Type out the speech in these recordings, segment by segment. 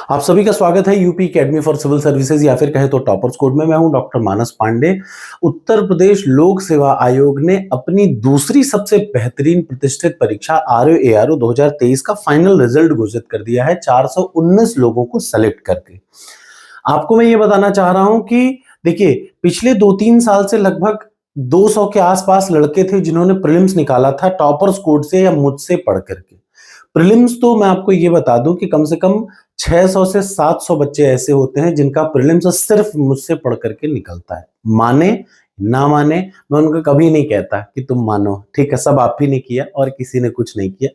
आप सभी का स्वागत है UP academy for civil services या फिर कहे तो टॉपर्स कोड में। मैं हूं डॉक्टर मानस पांडे। उत्तर प्रदेश लोक सेवा आयोग ने अपनी दूसरी सबसे बेहतरीन प्रतिष्ठित परीक्षा आरओ एआरओ 2023 का फाइनल रिजल्ट घोषित कर दिया है 419 लोगों को सेलेक्ट करके। आपको मैं ये बताना चाह रहा हूं कि देखिए, पिछले 2-3 साल से लगभग 200 के आसपास लड़के थे जिन्होंने प्रीलिम्स निकाला था टॉपर्स कोड से या मुझसे पढ़ करके। प्रीलिम्स तो मैं आपको ये बता दूं कि कम से कम 600 से 700 बच्चे ऐसे होते हैं जिनका प्रीलिम्स सिर्फ मुझसे पढ़ करके निकलता है। माने ना माने, मैं उनको कभी नहीं कहता कि तुम मानो, ठीक है, सब आप ही ने किया और किसी ने कुछ नहीं किया।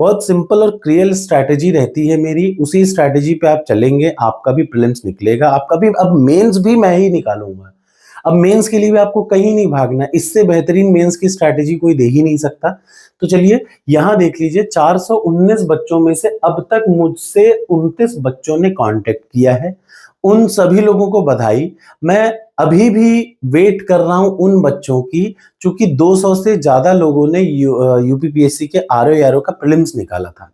बहुत सिंपल और क्लियर स्ट्रैटेजी रहती है मेरी, उसी स्ट्रैटेजी पे आप चलेंगे, आपका भी प्रीलिम्स निकलेगा, आपका भी अब मेंस भी मैं ही निकालूंगा। अब मेंस के लिए भी आपको कहीं नहीं भागना, इससे बेहतरीन मेंस की स्ट्रैटेजी कोई दे ही नहीं सकता। तो चलिए यहां देख लीजिए, 419 बच्चों में से अब तक मुझसे 29 बच्चों ने कांटेक्ट किया है। उन सभी लोगों को बधाई। मैं अभी भी वेट कर रहा हूं उन बच्चों की, चूंकि 200 से ज्यादा लोगों ने यूपीपीएससी के आरओ एआरओ का प्रीलिम्स निकाला था।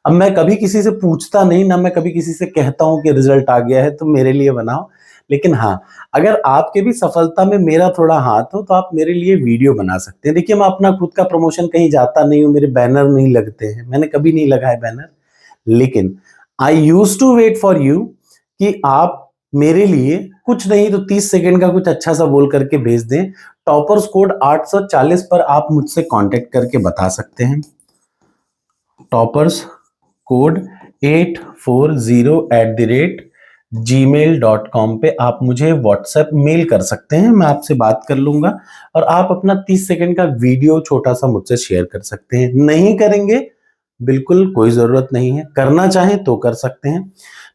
अब मैं कभी किसी से पूछता नहीं, ना मैं कभी किसी से कहता हूं कि रिजल्ट आ गया है तो मेरे लिए बनाओ। लेकिन हाँ, अगर आपके भी सफलता में मेरा थोड़ा हाथ हो तो आप मेरे लिए वीडियो बना सकते हैं। देखिए, मैं अपना खुद का प्रमोशन कहीं जाता नहीं हूं, मेरे बैनर नहीं लगते हैं, मैंने कभी नहीं लगाए बैनर। लेकिन I use to wait for you कि आप मेरे लिए कुछ नहीं तो 30 सेकंड का कुछ अच्छा सा बोल करके भेज दें। टॉपर्स कोड 840 पर आप मुझसे कांटेक्ट करके बता सकते हैं। टॉपर्स कोड 840@gmail.com पे आप मुझे व्हाट्सएप मेल कर सकते हैं, मैं आपसे बात कर लूंगा और आप अपना 30 सेकंड का वीडियो छोटा सा मुझसे शेयर कर सकते हैं। नहीं करेंगे, बिल्कुल कोई जरूरत नहीं है, करना चाहें तो कर सकते हैं,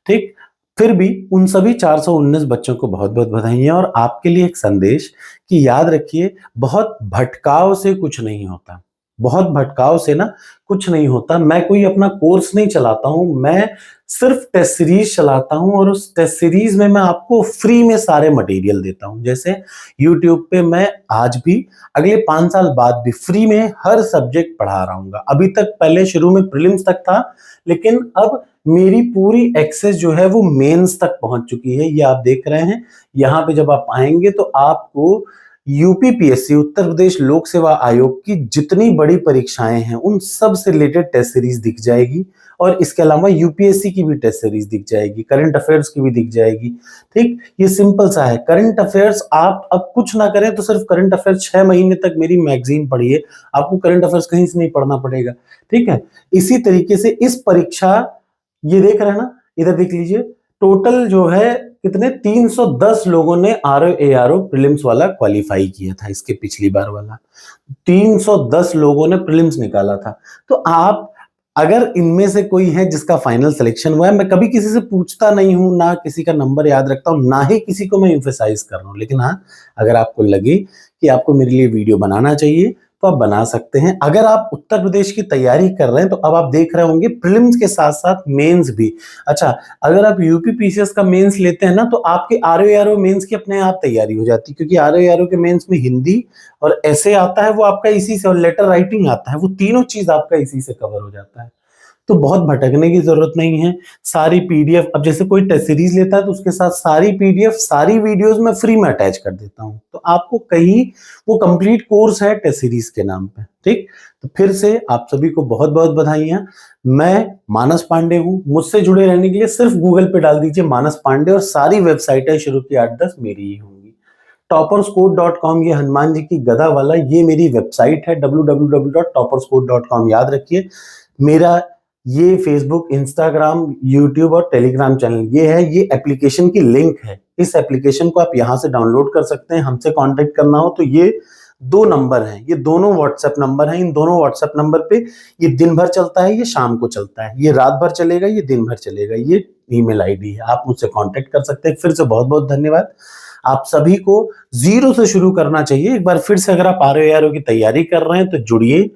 ठीक। फिर भी उन सभी 419 बच्चों को बहुत बहुत बधाइयां और आपके लिए एक संदेश कि याद रखिए, बहुत भटकाव से कुछ नहीं होता। बहुत भटकाव से ना कुछ नहीं होता। मैं कोई अपना कोर्स नहीं चलाता हूं, मैं सिर्फ टेस्ट सीरीज चलाता हूं और उस टेस्ट सीरीज में मैं आपको फ्री में सारे मटेरियल देता हूं। जैसे यूट्यूब पे मैं आज भी, अगले 5 साल बाद भी फ्री में हर सब्जेक्ट पढ़ा रहा हूँ। अभी तक पहले शुरू में प्रीलिम्स तक था, लेकिन अब मेरी पूरी एक्सेस जो है वो मेंस तक पहुंच चुकी है। ये आप देख रहे हैं। यहाँ पे जब आप आएंगे तो आपको यूपीपीएससी उत्तर प्रदेश लोक सेवा आयोग की जितनी बड़ी परीक्षाएं हैं उन सब से रिलेटेड टेस्ट सीरीज दिख जाएगी और इसके अलावा यूपीएससी की भी टेस्ट सीरीज दिख जाएगी, करंट अफेयर्स की भी दिख जाएगी, ठीक। ये सिंपल सा है। करंट अफेयर्स आप अब कुछ ना करें तो सिर्फ करंट अफेयर्स 6 महीने तक मेरी मैगजीन पढ़िए, आपको करंट अफेयर्स कहीं से नहीं पढ़ना पड़ेगा, ठीक है। इसी तरीके से इस परीक्षा, ये देख रहे हैं ना, इधर देख लीजिए, टोटल जो है कितने 310 लोगों ने आरओ एआरओ प्रीलिम्स वाला क्वालिफाई किया था। इसके पिछली बार वाला 310 लोगों ने प्रीलिम्स निकाला था। तो आप अगर इनमें से कोई है जिसका फाइनल सिलेक्शन हुआ है, मैं कभी किसी से पूछता नहीं हूं, ना किसी का नंबर याद रखता हूं, ना ही किसी को मैं एम्फेसाइज कर रहा हूं। लेकिन हाँ, अगर आपको लगे कि आपको मेरे लिए वीडियो बनाना चाहिए तो आप बना सकते हैं। अगर आप उत्तर प्रदेश की तैयारी कर रहे हैं तो अब आप देख रहे होंगे प्रीलिम्स के साथ साथ मेंस भी। अच्छा, अगर आप यूपी पीसीएस का मेंस लेते हैं ना तो आपके आरओ एआरओ मेंस की अपने आप तैयारी हो जाती है, क्योंकि आरओ एआरओ के मेंस में हिंदी और ऐसे आता है वो आपका इसी से, और लेटर राइटिंग आता है, वो तीनों चीज आपका इसी से कवर हो जाता है। तो बहुत भटकने की जरूरत नहीं है। सारी पीडीएफ, अब जैसे कोई टेस्ट सीरीज लेता है तो उसके साथ सारी पीडीएफ, सारी वीडियोस मैं फ्री में अटैच कर देता हूं, तो आपको कहीं, वो कंप्लीट कोर्स है टेस्ट सीरीज के नाम पे, ठीक। तो फिर से आप सभी को बहुत बहुत बधाइयां। मैं मानस पांडे हूं। मुझसे जुड़े रहने के लिए सिर्फ गूगल पे डाल दीजिए मानस पांडे और सारी वेबसाइटें शुरू की 8-10 मेरी ही होंगी। topperscode.com, ये हनुमान जी की गदा वाला, ये मेरी वेबसाइट है www.topperscode.com, याद रखिए। मेरा ये फेसबुक, इंस्टाग्राम, यूट्यूब और टेलीग्राम चैनल ये है, ये एप्लीकेशन की लिंक है। इस एप्लीकेशन को आप यहां से डाउनलोड कर सकते हैं। हमसे कांटेक्ट करना हो तो ये 2 नंबर हैं, ये दोनों व्हाट्सएप नंबर हैं। इन दोनों व्हाट्सएप नंबर पे ये दिन भर चलता है, ये शाम को चलता है, ये रात भर चलेगा, ये दिन भर चलेगा। ये ईमेल आईडी है, आप मुझसे कांटेक्ट कर सकते हैं। फिर से बहुत बहुत धन्यवाद। आप सभी को जीरो से शुरू करना चाहिए। एक बार फिर से, अगर आप आरओ एआरओ की तैयारी कर रहे हैं तो जुड़िए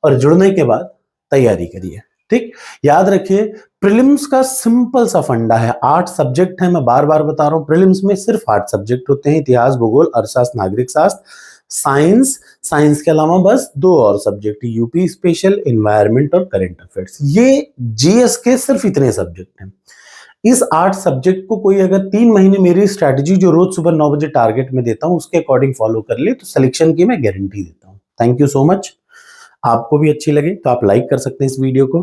और जुड़ने के बाद तैयारी करिए, ठीक। याद रखिए, प्रीलिम्स का सिंपल सा फंडा है, 8 सब्जेक्ट हैं। मैं बार बार बता रहा हूं, प्रीलिम्स में सिर्फ 8 सब्जेक्ट होते हैं, इतिहास, भूगोल, अर्थशास्त्र, नागरिक शास्त्र, साइंस। साइंस के अलावा बस 2 और सब्जेक्ट, यूपी स्पेशल, एनवायरमेंट और करंट अफेयर्स। ये जीएस के सिर्फ इतने सब्जेक्ट हैं। इस 8 सब्जेक्ट को कोई अगर 3 महीने मेरी स्ट्रैटेजी जो रोज सुबह 9 बजे टारगेट में देता हूं उसके अकॉर्डिंग फॉलो कर ले तो सिलेक्शन की मैं गारंटी देता हूं। Thank you so much. आपको भी अच्छी लगे तो आप लाइक कर सकते हैं इस वीडियो को।